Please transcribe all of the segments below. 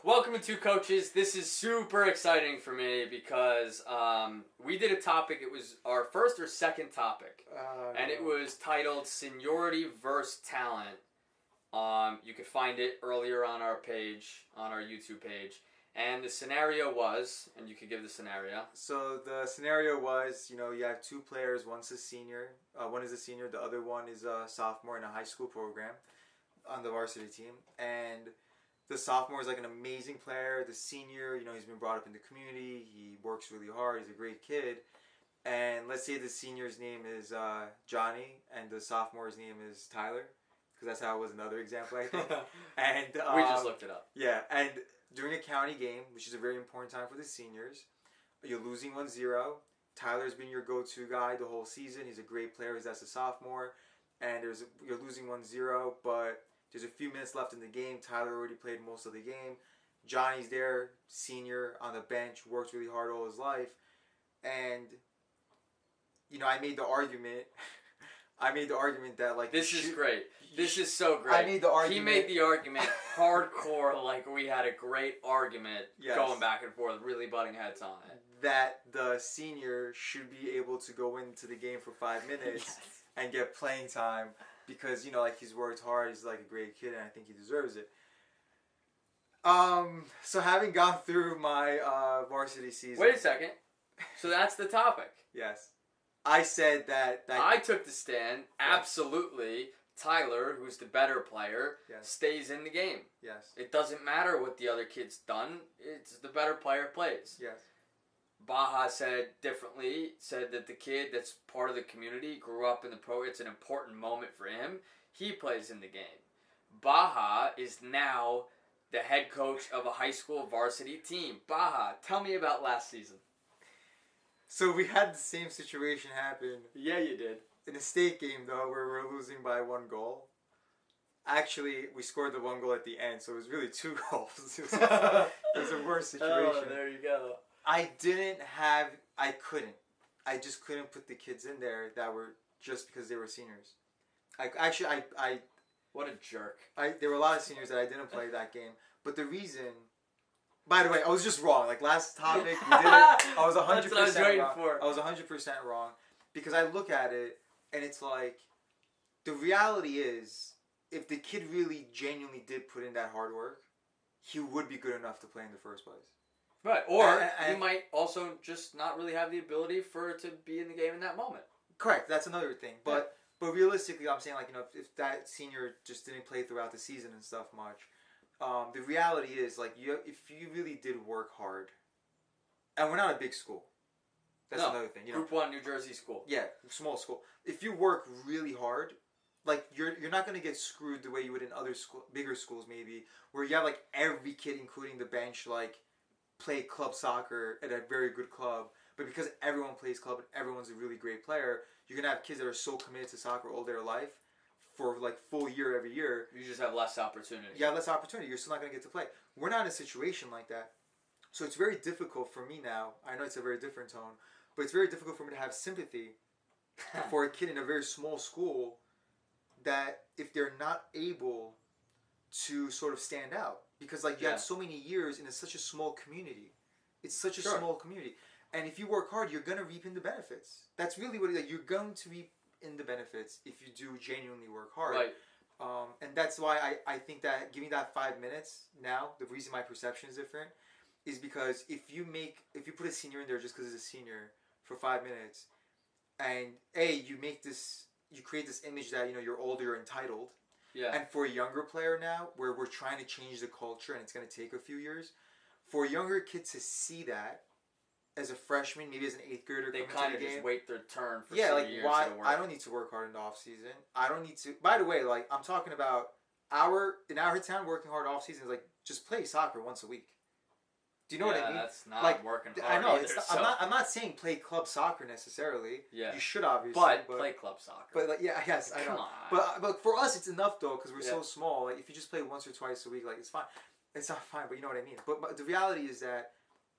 welcome to Two Coaches. This is super exciting for me because we did a topic. It was our first or second topic, and it was titled Seniority versus Talent. You could find it earlier on our page, on our YouTube page. And the scenario was, and you could give the scenario. So the scenario was, you have two players. One's a senior. One is a senior. The other one is a sophomore in a high school program on the varsity team. And the sophomore is like an amazing player. The senior, he's been brought up in the community. He works really hard. He's a great kid. And let's say the senior's name is Johnny, and the sophomore's name is Tyler, because that's how it was another example, I think. And we just looked it up. Yeah, and during a county game, which is a very important time for the seniors, you're losing 1-0. Tyler's been your go-to guy the whole season. He's a great player. That's a sophomore. And you're losing 1-0, but there's a few minutes left in the game. Tyler already played most of the game. Johnny's there, senior, on the bench, works really hard all his life. And, I made the argument... that, like... This is great. This is so great. I made the argument... He made the argument hardcore, like we had a great argument going back and forth, really butting heads on it. That the senior should be able to go into the game for 5 minutes and get playing time because, he's worked hard, he's like a great kid, and I think he deserves it. So having gone through my varsity season... Wait a second. So that's the topic. Yes. I said that I took the stand. Absolutely, Tyler, who's the better player, stays in the game. Yes. It doesn't matter what the other kid's done. It's the better player plays. Yes. Baja said differently, said that the kid that's part of the community, grew up in the pro, it's an important moment for him. He plays in the game. Baja is now the head coach of a high school varsity team. Baja, tell me about last season. So we had the same situation happen. Yeah, you did. In a state game, though, where we were losing by 1 goal. Actually, we scored the 1 goal at the end, so it was really 2 goals. It was a worse situation. Oh, there you go. I couldn't. I just couldn't put the kids in there that were just because they were seniors. What a jerk. There were a lot of seniors that I didn't play that game, but the reason... By the way, I was just wrong. Like last topic, we did it. I was 100% That's what I was waiting wrong. for. I was 100% wrong because I look at it and it's like the reality is if the kid really genuinely did put in that hard work, he would be good enough to play in the first place. Right, or he might also just not really have the ability to be in the game in that moment. Correct, that's another thing. But realistically, I'm saying if that senior just didn't play throughout the season and stuff much. The reality is, if you really did work hard, and we're not a big school. That's another thing. Group 1 New Jersey school. Yeah, small school. If you work really hard, you're not going to get screwed the way you would in other bigger schools maybe, where you have every kid, including the bench, play club soccer at a very good club. But because everyone plays club and everyone's a really great player, you're going to have kids that are so committed to soccer all their life. For full year every year. You just have less opportunity. You have less opportunity. You're still not going to get to play. We're not in a situation like that. So it's very difficult for me now. I know it's a very different tone. But it's very difficult for me to have sympathy for a kid in a very small school that if they're not able to sort of stand out. Because you had so many years in such a small community. It's such a small community. And if you work hard, you're going to reap in the benefits. That's really what it is. You're going to reap in the benefits if you do genuinely work hard. Right. And that's why I think that giving that 5 minutes now, the reason my perception is different is because if you put a senior in there just because it's a senior for 5 minutes, and you create this image that you're older, you're entitled. Yeah. And for a younger player now, where we're trying to change the culture and it's going to take a few years, for a younger kid to see that. As a freshman, maybe as an 8th grader, they kind of just wait their turn for years why? To work. I don't need to work hard in the off season. I don't need to. By the way, I'm talking about in our town working hard off season is just play soccer once a week. Do you know what I mean? That's not working hard. I know. Either, I'm not saying play club soccer necessarily. Yeah. You should obviously. But play club soccer. But yes, I know. Come on. But for us, it's enough though because we're so small. If you just play once or twice a week, it's fine. It's not fine, but you know what I mean. But the reality is that.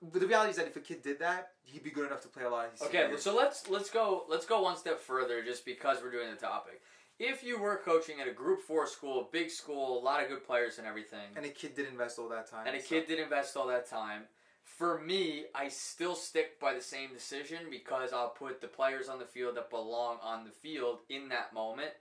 But the reality is that if a kid did that, he'd be good enough to play a lot of these Okay, so let's go one step further just because we're doing the topic. if you were coaching at a Group 4 school, big school, a lot of good players and everything. And a kid did invest all that time. For me, I still stick by the same decision because I'll put the players on the field that belong on the field in that moment.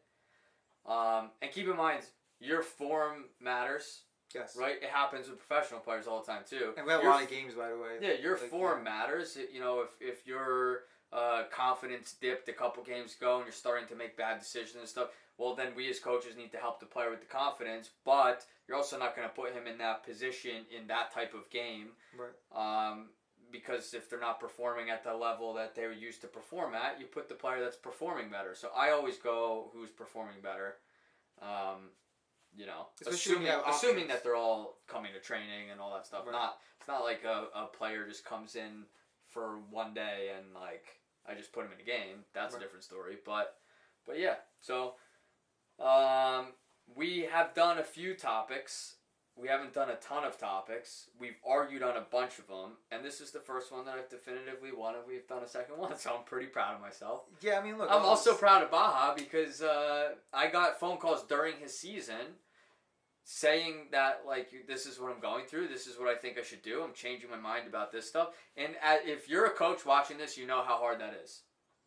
And keep in mind, your form matters. Yes. Right? It happens with professional players all the time, too. And we have a lot of games, by the way. Yeah, your form matters. You know, if your confidence dipped a couple games ago and you're starting to make bad decisions and stuff, well, then we as coaches need to help the player with the confidence. But you're also not going to put him in that position in that type of game. Right. Because if they're not performing at the level that they were used to perform at, you put the player that's performing better. So I always go who's performing better. You know, assuming that they're all coming to training and all that stuff. Right. It's not like a player just comes in for one day and like I just put him in a game. That's a different story. But yeah. So we have done a few topics. We haven't done a ton of topics. We've argued on a bunch of them, and this is the first one that I've definitively won, and we've done a second one, so I'm pretty proud of myself. Yeah, I mean, look. I'm also proud of Baja because I got phone calls during his season saying that, like, this is what I'm going through, this is what I think I should do, I'm changing my mind about this stuff, and if you're a coach watching this, you know how hard that is.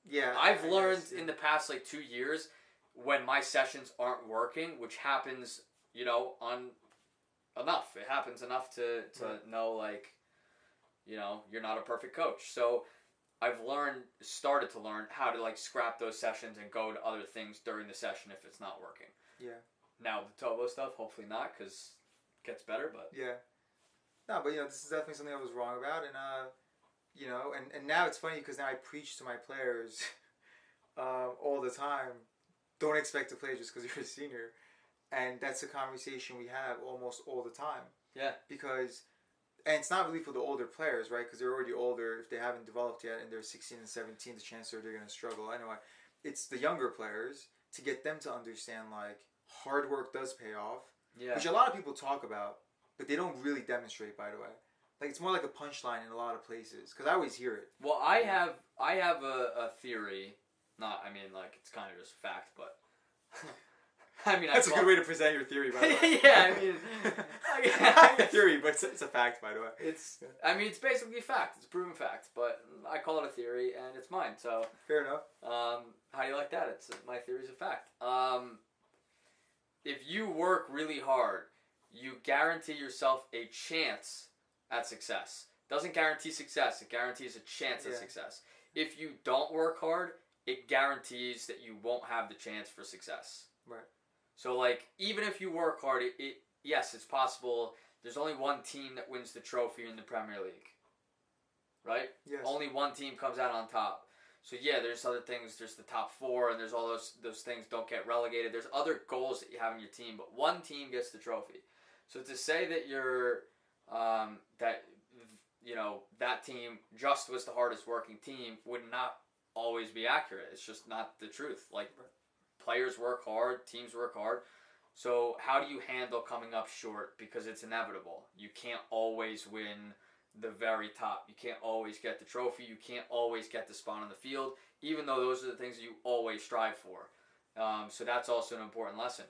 Yeah. I've learned in the past, like, 2 years, when my sessions aren't working, which happens, you know, enough. It happens enough to know, like, you know, you're not a perfect coach. So I've started to learn how to, like, scrap those sessions and go to other things during the session if it's not working. Yeah. Now, the Tobo stuff, hopefully not, because it gets better, but... Yeah. No, but, you know, this is definitely something I was wrong about, and, you know, and now it's funny because now I preach to my players all the time, don't expect to play just because you're a senior. And that's a conversation we have almost all the time. Yeah. Because, and it's not really for the older players, right? Because they're already older. If they haven't developed yet and they're 16 and 17, the chances are they're going to struggle. Anyway, it's the younger players to get them to understand, like, hard work does pay off. Yeah. Which a lot of people talk about, but they don't really demonstrate, by the way. Like, it's more like a punchline in a lot of places. Because I always hear it. Well, I have a theory. Not, I mean, like, it's kind of just fact, but... I mean, that's a good way to present your theory, by the way. Yeah, I mean, a theory, but it's a fact, by the way. I mean, it's basically fact. It's a proven fact, but I call it a theory, and it's mine. So fair enough. How do you like that? My theory is a fact. If you work really hard, you guarantee yourself a chance at success. Doesn't guarantee success. It guarantees a chance at success. If you don't work hard, it guarantees that you won't have the chance for success. Right. So, like, even if you work hard, yes, it's possible. There's only one team that wins the trophy in the Premier League. Right? Yes. Only one team comes out on top. So, yeah, there's other things. There's the top four, and there's all those things don't get relegated. There's other goals that you have in your team, but one team gets the trophy. So, to say that you're, that team just was the hardest working team would not always be accurate. It's just not the truth. Like, players work hard, teams work hard. So how do you handle coming up short? Because it's inevitable. You can't always win the very top. You can't always get the trophy. You can't always get the spot on the field, even though those are the things that you always strive for. So that's also an important lesson.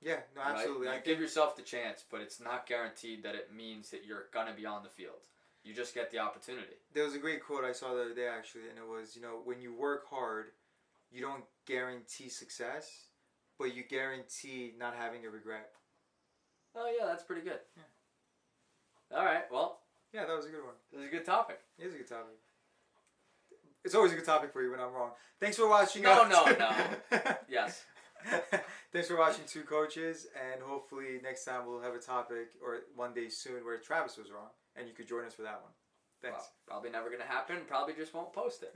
Yeah, no, absolutely. Right? You give yourself the chance, but it's not guaranteed that it means that you're going to be on the field. You just get the opportunity. There was a great quote I saw the other day, actually, and it was, you know, when you work hard, you don't guarantee success, but you guarantee not having a regret. Oh, yeah, that's pretty good. Yeah. All right, well. Yeah, that was a good one. It was a good topic. It is a good topic. It's always a good topic for you when I'm wrong. Thanks for watching. No. Yes. Thanks for watching Two Coaches, and hopefully next time we'll have a topic, or one day soon, where Travis was wrong, and you could join us for that one. Thanks. Well, probably never going to happen. Probably just won't post it.